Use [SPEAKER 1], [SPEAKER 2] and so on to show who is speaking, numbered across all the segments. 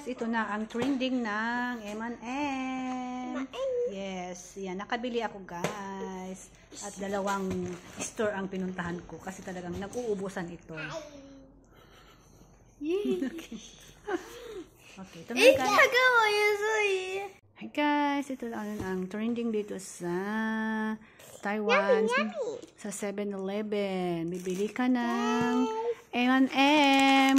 [SPEAKER 1] guys, ito na ang trending ng M&M. Yes, yan. Nakabili ako guys. At dalawang store ang pinuntahan ko kasi talagang nag-uubusan ito. Okay, ito na guys. Hi guys, ito ang trending dito sa Taiwan. Sa 7-Eleven. Bibili ka ng M&M.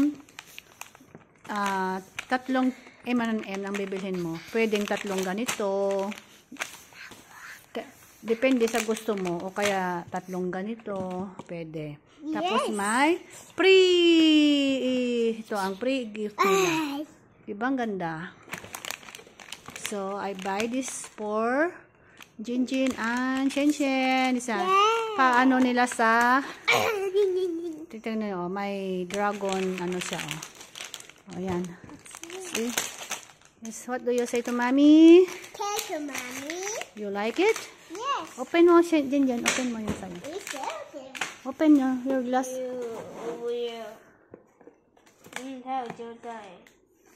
[SPEAKER 1] Tatlong M&M ang bibilhin mo. Pwedeng tatlong ganito. Depende sa gusto mo. O kaya tatlong ganito. Pwede. Yes. Tapos may free. Ito ang free gift nila. Diba ang ganda? So, I buy this for Jinjin and Shen. Isa. Paano nila sa titignan nyo. May dragon. Ano siya oh. Ayan. See? Yes, what do you say to mommy?
[SPEAKER 2] Thank you, mommy.
[SPEAKER 1] You like it?
[SPEAKER 2] Yes.
[SPEAKER 1] Open mo, Jinjin. Open mo yung sa'yo. Open your glass.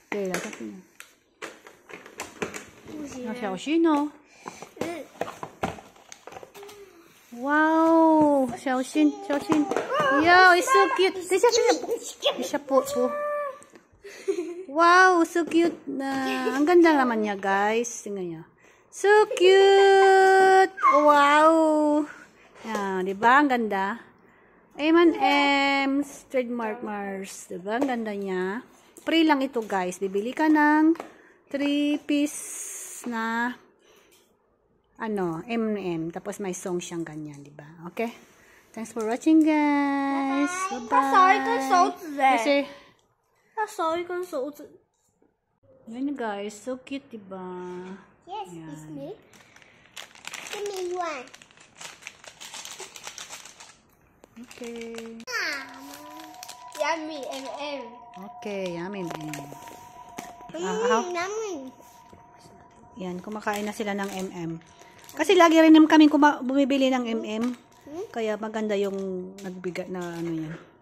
[SPEAKER 1] Okay, lapapin mo. Xiaoxin. Wow! Xiaoxin. Yo, it's so cute. Isa po. Wow, so cute na. Ang ganda naman niya, guys. Tingnan niyo. So cute! Wow! Yan, di ba? Ang ganda. M&M's trademark Mars. Di ba? Ang ganda niya. Free lang ito, guys. Bibili ka ng 3-piece na M&M. Tapos may song siyang ganyan, di ba? Okay? Thanks for watching, guys. Bye-bye.
[SPEAKER 2] 他少一根手指。
[SPEAKER 1] Yan guys, so cute, diba?
[SPEAKER 2] Yes,
[SPEAKER 1] yan.
[SPEAKER 2] it's me. Give me one.
[SPEAKER 1] Okay.
[SPEAKER 2] Yummy, M&M.
[SPEAKER 1] Okay, yummy.
[SPEAKER 2] Yummy.
[SPEAKER 1] Yan, kumakain na sila ng M&M. Kasi lagi rin kami bumibili ng M&M. Kaya maganda yung nagbigay na ano yan.